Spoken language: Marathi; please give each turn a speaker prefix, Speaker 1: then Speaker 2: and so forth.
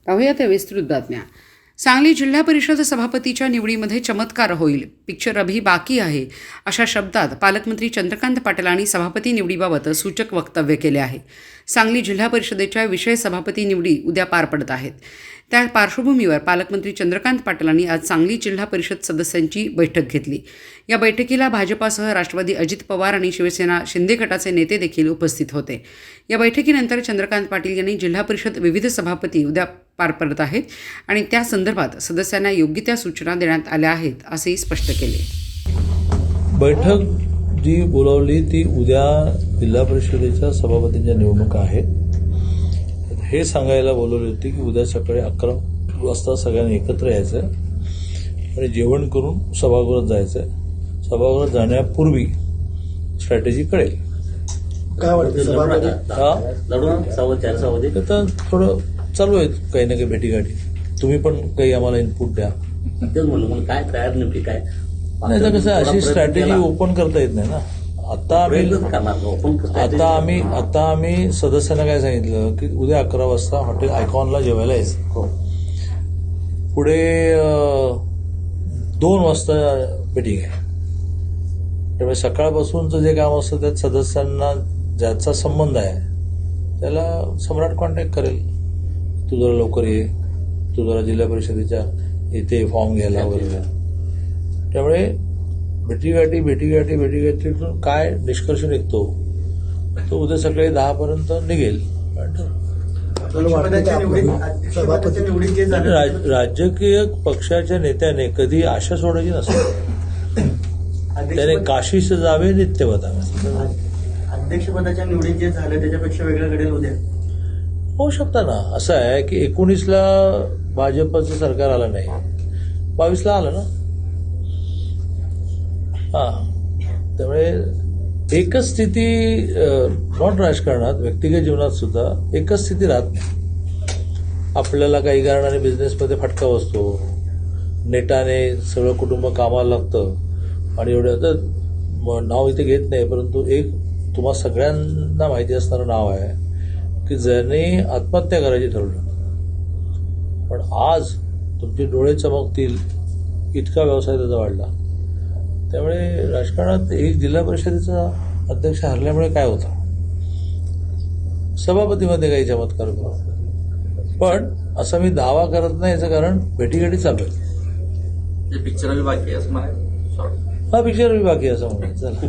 Speaker 1: पाहूया त्या विस्तृत बातम्या। सांगली जिल्हा परिषद सभापतीच्या निवडीमध्ये चमत्कार होईल, पिक्चर अभी बाकी आहे, अशा शब्दात पालकमंत्री चंद्रकांत पाटलांनी सभापती निवडीबाबत सूचक वक्तव्य केले आहे। सांगली जिल्हा परिषदेच्या विषय सभापती निवडी उद्या पार पडत आहेत। त्या पार्श्वभूमीवर पालकमंत्री चंद्रकांत पाटलांनी आज सांगली जिल्हा परिषद सदस्यांची बैठक घेतली। या बैठकीला भाजपासह राष्ट्रवादी अजित पवार आणि शिवसेना शिंदे गटाचे नेते देखील उपस्थित होते। या बैठकीनंतर चंद्रकांत पाटील यांनी जिल्हा परिषद विविध सभापती उद्या पार पडत आहेत आणि त्या संदर्भात सदस्यांना योग्य त्या सूचना देण्यात आल्या आहेत असेही स्पष्ट केले।
Speaker 2: बैठक जी बोलावली ती उद्या जिल्हा परिषदेच्या सभापतींच्या निवडणुका आहेत। हे सांगायला बोलवली होती की उद्या सकाळी 11 वाजता सगळ्यांनी एकत्र यायचं आणि जेवण करून सभागृहात जायचं। सभागृहात जाण्यापूर्वी स्ट्रॅटेजी कळेल।
Speaker 3: काय वाटतं
Speaker 2: आता थोडं चालू आहे काही ना काही भेटीगाठी, तुम्ही पण काही आम्हाला इनपुट द्या।
Speaker 4: काय तयार नेमकी काय
Speaker 2: नाही कसं अशी स्ट्रॅटेजी ओपन करता येत नाही ना। आता आम्ही सदस्यांना काय सांगितलं की उद्या 11 वाजता हॉटेल आयकॉनला जेवायला यायचं। पुढे 2 वाजता मीटिंग आहे। त्यामुळे सकाळपासूनचं जे काम असतं त्यात सदस्यांना ज्याचा संबंध आहे त्याला सम्राट कॉन्टॅक्ट करेल, तू जरा लवकर ये, तू जरा जिल्हा परिषदेच्या इथे फॉर्म घ्यायला वगैरे। त्यामुळे भेटीगाठीतून काय निष्कर्ष निघतो तो उद्या सकाळी 10 पर्यंत निघेल। राजकीय पक्षाच्या नेत्याने कधी आशा सोडायची नसते, त्याने काशीस जावे नित्य बतावे।
Speaker 3: अध्यक्षपदाच्या निवडीत जे झालं त्याच्यापेक्षा वेगळं घडेल उद्या
Speaker 2: होऊ शकतं ना। असं आहे की 19ला भाजपचं सरकार आलं नाही, 22ला आलं ना। त्यामुळे एकच स्थिती नॉट राजकारणात, व्यक्तिगत जीवनात सुद्धा एकच स्थिती राहत नाही। आपल्याला काही कारणाने बिझनेसमध्ये फटका बसतो, नेटाने सगळं कुटुंब कामाला लागतं आणि एवढं तर नाव इथे घेत नाही, परंतु एक तुम्हा सगळ्यांना माहिती असणारं नाव आहे की ज्याने आत्महत्या करायची ठरवलं, पण आज तुमचे डोळे चमकतील इतका व्यवसाय त्याचा वाढला। त्यामुळे राजकारणात एक जिल्हा परिषदेचा अध्यक्ष हरल्यामुळे काय होतं, सभापतीमध्ये काही चमत्कार करू, पण असं मी दावा करत नाही। याचं कारण भेटीगाठी चालू आहे।
Speaker 4: पिक्चर बाकी आहे असं
Speaker 2: हा पिक्चर बाकी आहे असं म्हणून चला